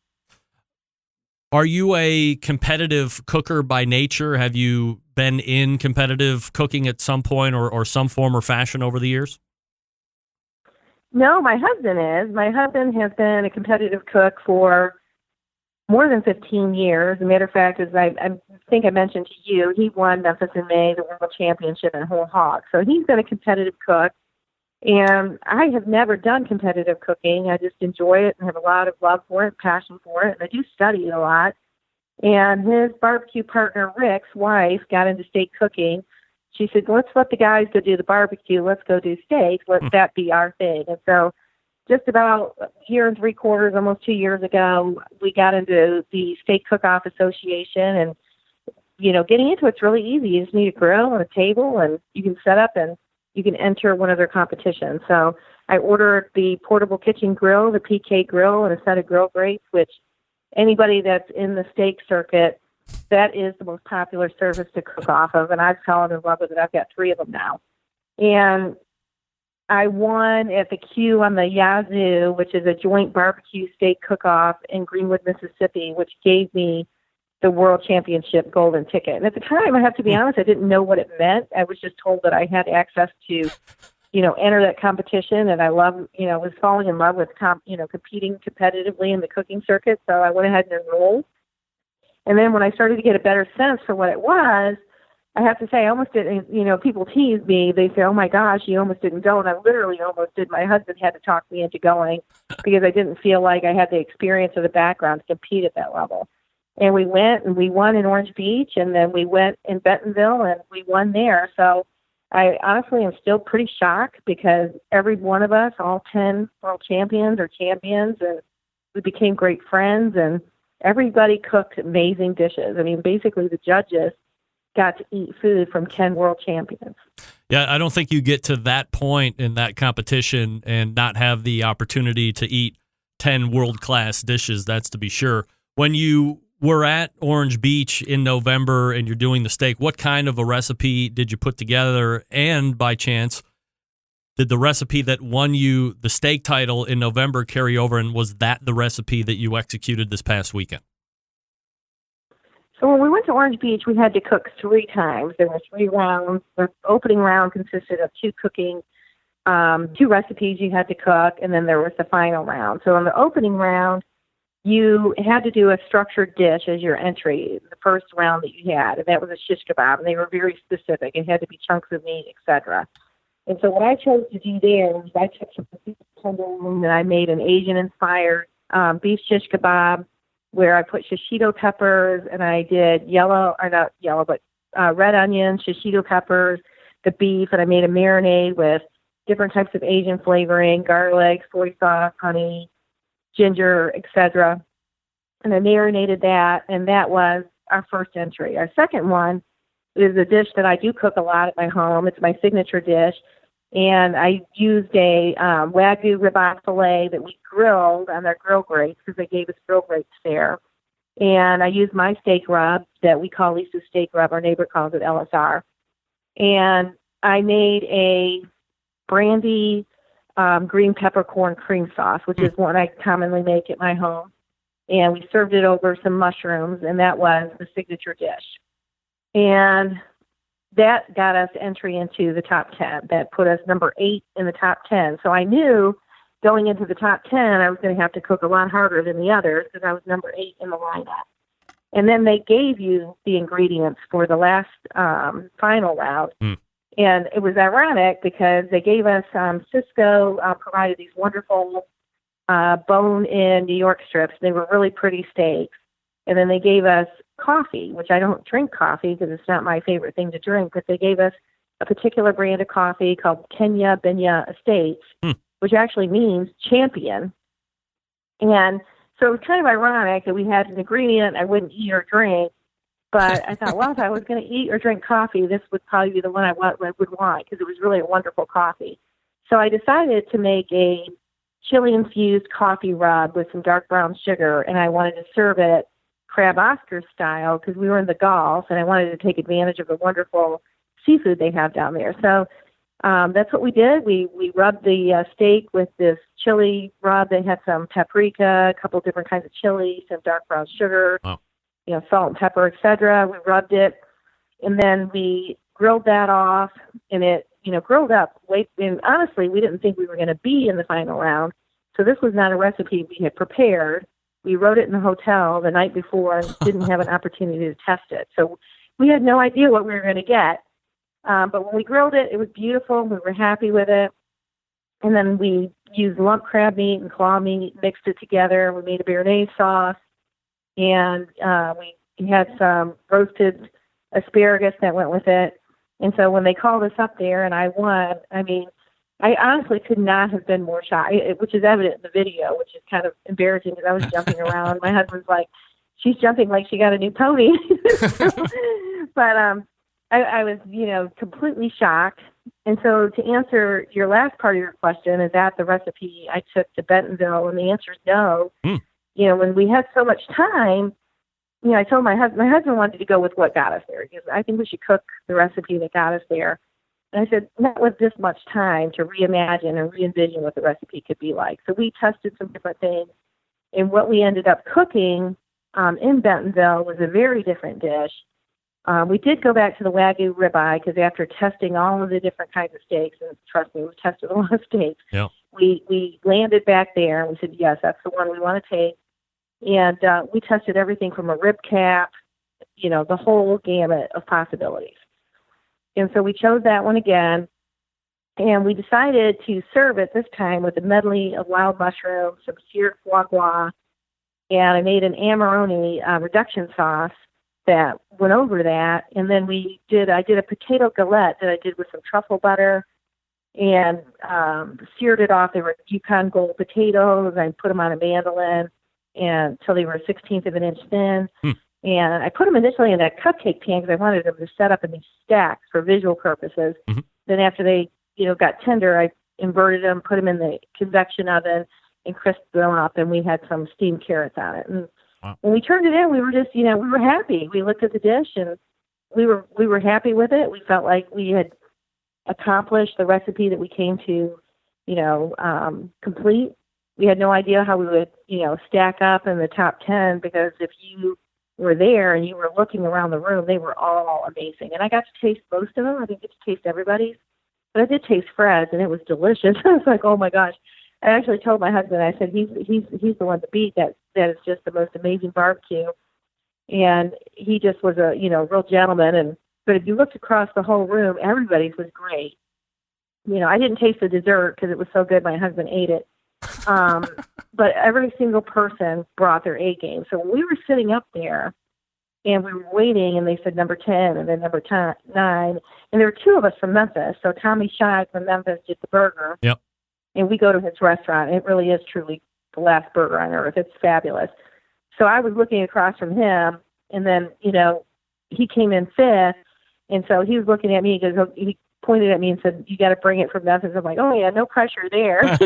Are you a competitive cooker by nature? Have you been in competitive cooking at some point or some form or fashion over the years? No, my husband is. My husband has been a competitive cook for more than 15 years. As a matter of fact, as I think I mentioned to you, he won Memphis in May, the World Championship in whole hog. So he's been a competitive cook. And I have never done competitive cooking. I just enjoy it and have a lot of love for it, passion for it. And I do study it a lot. And his barbecue partner, Rick's wife, got into steak cooking. She said, let's let the guys go do the barbecue. Let's go do steak. Let that be our thing. And so just about a year and 3/4, almost 2 years ago, we got into the Steak Cook-Off Association. And, getting into it's really easy. You just need a grill and a table, and you can set up and you can enter one of their competitions. So I ordered the portable kitchen grill, the PK grill, and a set of grill grates, which anybody that's in the steak circuit, that is the most popular surface to cook off of, and I've fallen in love with it. I've got 3 of them now. And I won at the Q on the Yazoo, which is a joint barbecue steak cook-off in Greenwood, Mississippi, which gave me the World Championship golden ticket. And at the time, I have to be honest, I didn't know what it meant. I was just told that I had access to, enter that competition. And I was falling in love with, competing competitively in the cooking circuit. So I went ahead and enrolled. And then when I started to get a better sense for what it was, I have to say, I almost didn't, people tease me. They say, oh my gosh, you almost didn't go. And I literally almost did. My husband had to talk me into going because I didn't feel like I had the experience or the background to compete at that level. And we went and we won in Orange Beach, and then we went in Bentonville and we won there. So I honestly am still pretty shocked because every one of us, all 10 world champions are champions, and we became great friends, and everybody cooked amazing dishes. I mean, basically the judges got to eat food from 10 world champions. Yeah, I don't think you get to that point in that competition and not have the opportunity to eat 10 world-class dishes, that's to be sure. When you were at Orange Beach in November and you're doing the steak, what kind of a recipe did you put together? And by chance, did the recipe that won you the steak title in November carry over, and was that the recipe that you executed this past weekend? So when we went to Orange Beach, we had to cook 3 times. There were 3 rounds. The opening round consisted of 2 recipes you had to cook, and then there was the final round. So in the opening round, you had to do a structured dish as your entry, the first round that you had, and that was a shish kebab, and they were very specific. It had to be chunks of meat, etc. And so what I chose to do there was I took some beef tenderloin and I made an Asian-inspired beef shish kebab where I put shishito peppers and I did red onions, shishito peppers, the beef, and I made a marinade with different types of Asian flavoring, garlic, soy sauce, honey, ginger, etc. And I marinated that, and that was our first entry. Our second one is a dish that I do cook a lot at my home. It's my signature dish, and I used a Wagyu ribeye filet that we grilled on their grill grates because they gave us grill grates there. And I used my steak rub that we call Lisa's steak rub. Our neighbor calls it LSR. And I made a brandy green peppercorn cream sauce, which is one I commonly make at my home. And we served it over some mushrooms, and that was the signature dish. And that got us entry into the top 10. That put us number 8 in the top 10. So I knew going into the top 10, I was going to have to cook a lot harder than the others because I was number 8 in the lineup. And then they gave you the ingredients for the last final round. And it was ironic because they gave us Cisco provided these wonderful bone-in New York strips. They were really pretty steaks. And then they gave us coffee, which I don't drink coffee because it's not my favorite thing to drink, but they gave us a particular brand of coffee called Kenya Benya Estates, which actually means champion. And so it was kind of ironic that we had an ingredient I wouldn't eat or drink, but I thought, well, if I was going to eat or drink coffee, this would probably be the one I would want because it was really a wonderful coffee. So I decided to make a chili-infused coffee rub with some dark brown sugar, and I wanted to serve it Crab Oscar style because we were in the Gulf, and I wanted to take advantage of the wonderful seafood they have down there. So that's what we did. We rubbed the steak with this chili rub. They had some paprika, a couple different kinds of chili, some dark brown sugar, salt and pepper, etc. We rubbed it, and then we grilled that off, and it grilled up. And honestly, we didn't think we were going to be in the final round, so this was not a recipe we had prepared. We wrote it in the hotel the night before and didn't have an opportunity to test it. So we had no idea what we were going to get. But when we grilled it, it was beautiful. We were happy with it. And then we used lump crab meat and claw meat, mixed it together. We made a béarnaise sauce. And we had some roasted asparagus that went with it. And so when they called us up there and I won, I honestly could not have been more shocked, which is evident in the video, which is kind of embarrassing because I was jumping around. My husband's like, she's jumping like she got a new pony. But I was, completely shocked. And so to answer your last part of your question, is that the recipe I took to Bentonville? And the answer is no. When we had so much time, I told my husband wanted to go with what got us there because I think we should cook the recipe that got us there. And I said, not with this much time to reimagine and re-envision what the recipe could be like. So we tested some different things. And what we ended up cooking in Bentonville was a very different dish. We did go back to the Wagyu ribeye because after testing all of the different kinds of steaks, and trust me, we've tested a lot of steaks, we landed back there and we said, yes, that's the one we want to take. And we tested everything from a rib cap, the whole gamut of possibilities. And so we chose that one again, and we decided to serve it this time with a medley of wild mushrooms, some seared foie gras, and I made an Amarone reduction sauce that went over that. And then I did a potato galette that I did with some truffle butter and seared it off. They were Yukon Gold potatoes. I put them on a mandolin until they were a 16th of an inch thin. And I put them initially in a cupcake pan because I wanted them to set up in these stacks for visual purposes. Then after they, got tender, I inverted them, put them in the convection oven, and crisped them up. And we had some steamed carrots on it. And when we turned it in, we were just, we were happy. We looked at the dish and we were happy with it. We felt like we had accomplished the recipe that we came to, complete. We had no idea how we would, stack up in the top 10 because if you were there and you were looking around the room, they were all amazing. And I got to taste most of them. I didn't get to taste everybody's, but I did taste Fred's, and it was delicious. I was like, oh my gosh. I actually told my husband, I said, he's the one to beat. That is just the most amazing barbecue. And he just was a, real gentleman. But if you looked across the whole room, everybody's was great. I didn't taste the dessert because it was so good. My husband ate it. But every single person brought their A game. So when we were sitting up there and we were waiting, and they said number 10 and then number 9, and there were two of us from Memphis. So Tommy Scheid from Memphis did the burger. Yep. And we go to his restaurant. It really is truly the last burger on earth. It's fabulous. So I was looking across from him, and then, he came in fifth. And so he was looking at me. He pointed at me and said, "You got to bring it from Memphis." I'm like, "Oh yeah, no pressure there."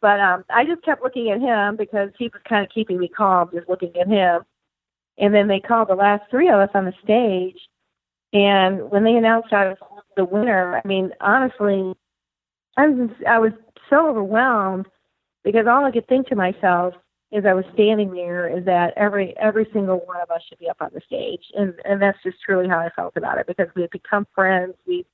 But I just kept looking at him because he was kind of keeping me calm, just looking at him. And then they called the last three of us on the stage. And when they announced I was the winner, I mean, honestly, I was so overwhelmed because all I could think to myself as I was standing there is that every single one of us should be up on the stage. And that's just truly how I felt about it, because we had become friends. We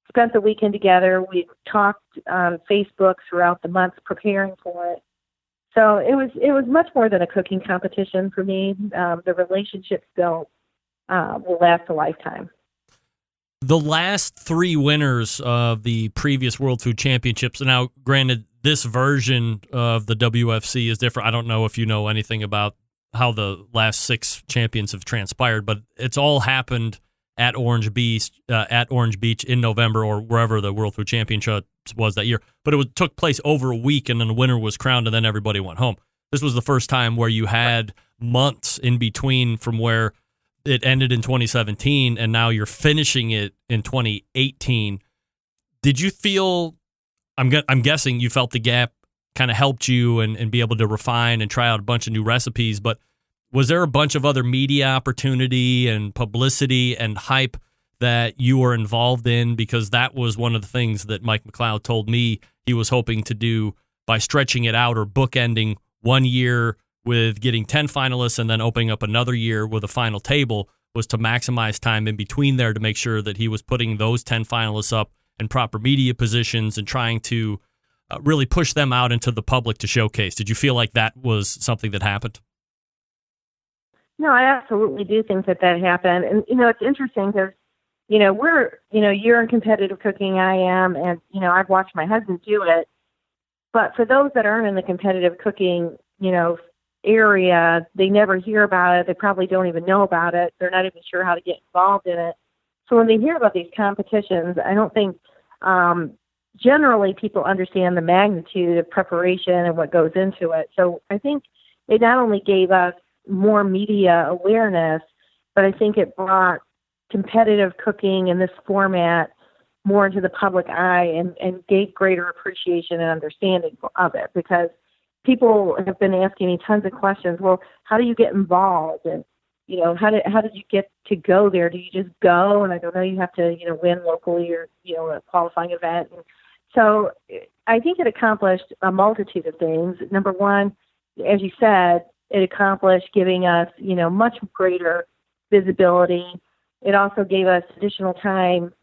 spent the weekend together. We talked on Facebook throughout the months preparing for it. So it was much more than a cooking competition for me. The relationship built will last a lifetime. The last three winners of the previous World Food Championships, now granted, this version of the WFC is different. I don't know if you know anything about how the last 6 champions have transpired, but it's all happened at Orange Beach in November, or wherever the World Food Championships was that year. But it took place over a week, and then the winner was crowned, and then everybody went home. This was the first time where you had months in between from where it ended in 2017, and now you're finishing it in 2018. Did you feel, I'm guessing you felt the gap kind of helped you and be able to refine and try out a bunch of new recipes, but was there a bunch of other media opportunity and publicity and hype that you were involved in? Because that was one of the things that Mike McLeod told me he was hoping to do by stretching it out or bookending one year with getting 10 finalists and then opening up another year with a final table, was to maximize time in between there to make sure that he was putting those 10 finalists up in proper media positions and trying to really push them out into the public to showcase. Did you feel like that was something that happened? No, I absolutely do think that happened. And, it's interesting because, you're in competitive cooking, I am, and, I've watched my husband do it. But for those that aren't in the competitive cooking, area, they never hear about it. They probably don't even know about it. They're not even sure how to get involved in it. So when they hear about these competitions, I don't think generally people understand the magnitude of preparation and what goes into it. So I think it not only gave us more media awareness, but I think it brought competitive cooking in this format more into the public eye and gave greater appreciation and understanding of it, because people have been asking me tons of questions. Well, how do you get involved? And, how did you get to go there? Do you just go? And I don't know, you have to, win locally or, a qualifying event. And so I think it accomplished a multitude of things. Number one, as you said, it accomplished giving us, much greater visibility. It also gave us additional time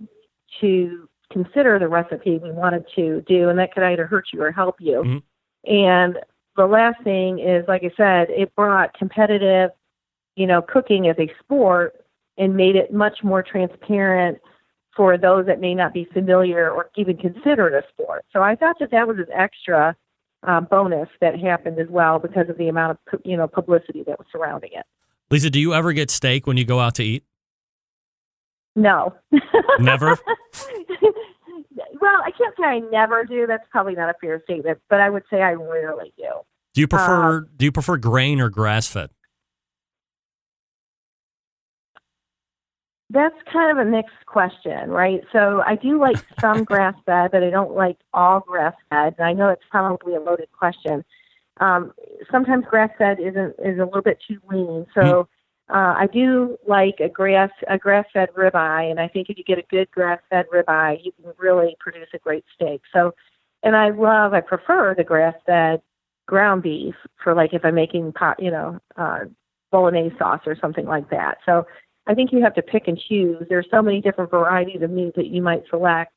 to consider the recipe we wanted to do, and that could either hurt you or help you. Mm-hmm. And the last thing is, like I said, it brought competitive, cooking as a sport and made it much more transparent for those that may not be familiar or even consider it a sport. So I thought that was an extra bonus that happened as well because of the amount of, publicity that was surrounding it. Lisa, do you ever get steak when you go out to eat? No. Never? Well, I can't say I never do. That's probably not a fair statement, but I would say I rarely do. Do you prefer grain or grass-fed? That's kind of a mixed question, right? So I do like some grass-fed, but I don't like all grass-fed. And I know it's probably a loaded question. Sometimes grass-fed is a little bit too lean. So I do like a grass-fed ribeye, and I think if you get a good grass-fed ribeye, you can really produce a great steak. So, and I prefer the grass-fed ground beef for, like, if I'm making bolognese sauce or something like that. So I think you have to pick and choose. There's so many different varieties of meat that you might select.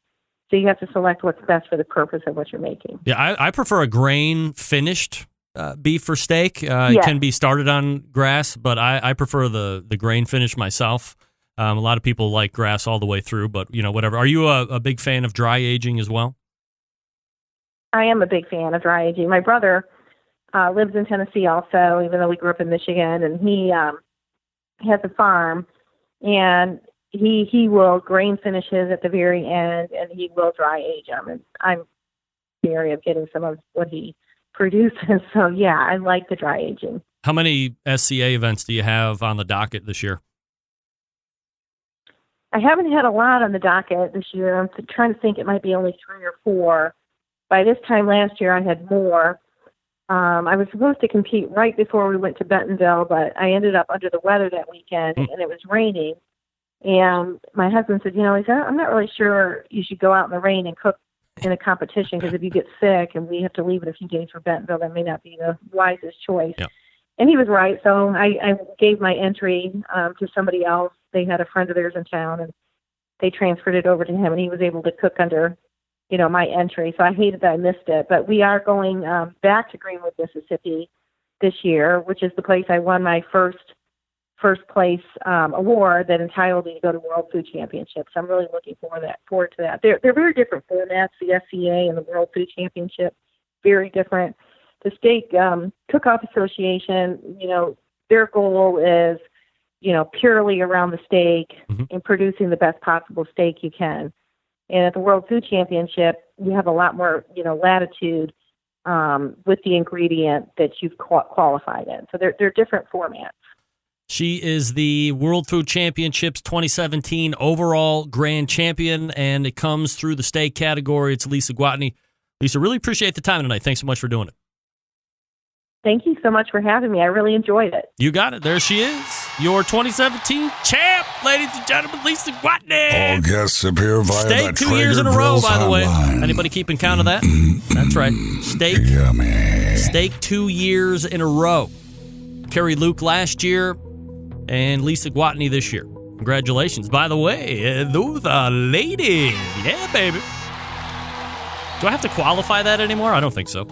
So you have to select what's best for the purpose of what you're making. Yeah, I prefer a grain-finished beef for steak. It can be started on grass, but I prefer the grain finish myself. A lot of people like grass all the way through, but whatever. Are you a big fan of dry aging as well? I am a big fan of dry aging. My brother lives in Tennessee also, even though we grew up in Michigan, and he has a farm, and he will grain finish his at the very end, and he will dry age them. And I'm wary of getting some of what he produces. So, yeah, I like the dry aging. How many SCA events do you have on the docket this year? I haven't had a lot on the docket this year. I'm trying to think. It might be only 3 or 4. By this time last year, I had more. I was supposed to compete right before we went to Bentonville, but I ended up under the weather that weekend, and it was raining. And my husband said, he said, I'm not really sure you should go out in the rain and cook in a competition, because if you get sick and we have to leave in a few days for Bentonville, that may not be the wisest choice. Yep. And he was right. So I gave my entry to somebody else. They had a friend of theirs in town, and they transferred it over to him, and he was able to cook under, my entry. So I hated that I missed it. But we are going back to Greenwood, Mississippi this year, which is the place I won my first place award that entitled me to go to World Food Championships. I'm really looking forward to that. They're very different formats, the SCA and the World Food Championship, very different. The Steak Cook-Off Association, their goal is, purely around the steak and producing the best possible steak you can. And at the World Food Championship, you have a lot more, latitude with the ingredient that you've qualified in. So they're different formats. She is the World Food Championships 2017 overall grand champion, and it comes through the steak category. It's Lisa Gwatney. Lisa, really appreciate the time tonight. Thanks so much for doing it. Thank you so much for having me. I really enjoyed it. You got it. There she is, your 2017 champ, ladies and gentlemen, Lisa Gwatney. All guests appear via Steak the 2 years in a row, Grills by the way. hotline. Anybody keeping count of that? That's right. Steak. Yummy. Steak 2 years in a row. Kerry Luke last year, and Lisa Gwatney this year. Congratulations. By the way, those are ladies. Yeah, baby. Do I have to qualify that anymore? I don't think so.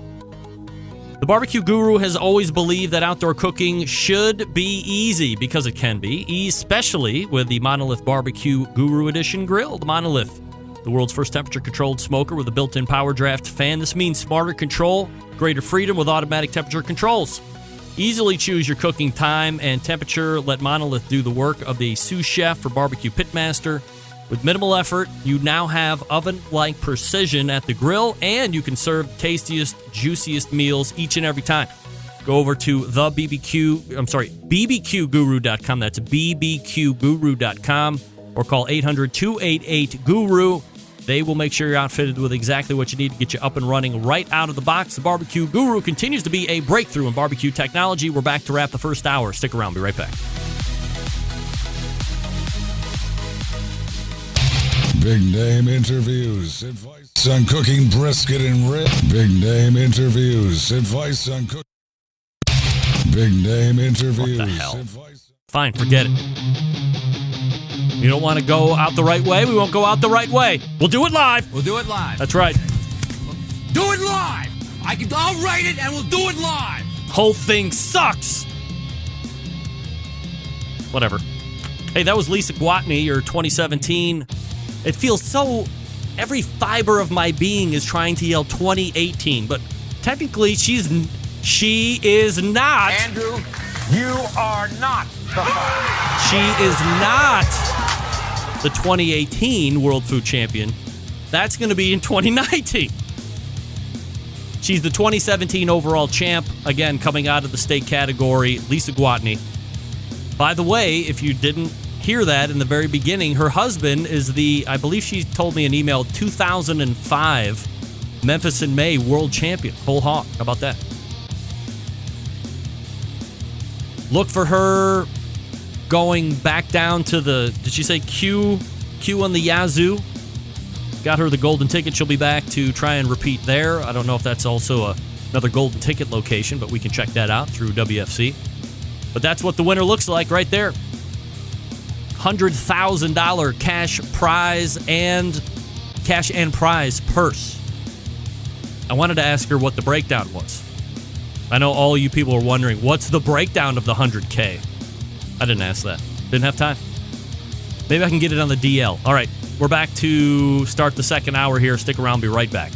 The Barbecue Guru has always believed that outdoor cooking should be easy, because it can be, especially with the Monolith Barbecue Guru Edition grill. The Monolith, the world's first temperature-controlled smoker with a built-in power draft fan. This means smarter control, greater freedom with automatic temperature controls. Easily choose your cooking time and temperature. Let Monolith do the work of the sous chef or barbecue pitmaster. With minimal effort, you now have oven-like precision at the grill, and you can serve the tastiest, juiciest meals each and every time. Go over to bbqguru.com. That's bbqguru.com, or call 800-288-GURU. They will make sure you're outfitted with exactly what you need to get you up and running right out of the box. The Barbecue Guru continues to be a breakthrough in barbecue technology. We're back to wrap the first hour. Stick around. Be right back. Big name interviews. Advice on cooking brisket and ribs. Big name interviews. Advice on cooking. Big name interviews. What the hell? Fine, forget it. You don't want to go out the right way? We won't go out the right way. We'll do it live. We'll do it live. That's right. Do it live. I'll write it and we'll do it live. Whole thing sucks. Whatever. Hey, that was Lisa Gwatney, your 2017. It feels so, every fiber of my being is trying to yell 2018, but technically she is not. Andrew, you are not the father. She is not the 2018 World Food Champion. That's going to be in 2019. She's the 2017 overall champ, again, coming out of the steak category, Lisa Gwatney. By the way, if you didn't hear that in the very beginning, her husband is I believe she told me in email, 2005 Memphis in May world champion, whole hog. How about that? Look for her going back down to did she say Q on the Yazoo? Got her the golden ticket. She'll be back to try and repeat there. I don't know if that's also another golden ticket location, but we can check that out through WFC. But that's what the winner looks like right there. $100,000 cash prize and cash and prize purse. I wanted to ask her what the breakdown was. I know all you people are wondering, what's the breakdown of the 100K? I didn't ask that. Didn't have time. Maybe I can get it on the DL. All right, we're back to start the second hour here. Stick around. Be right back.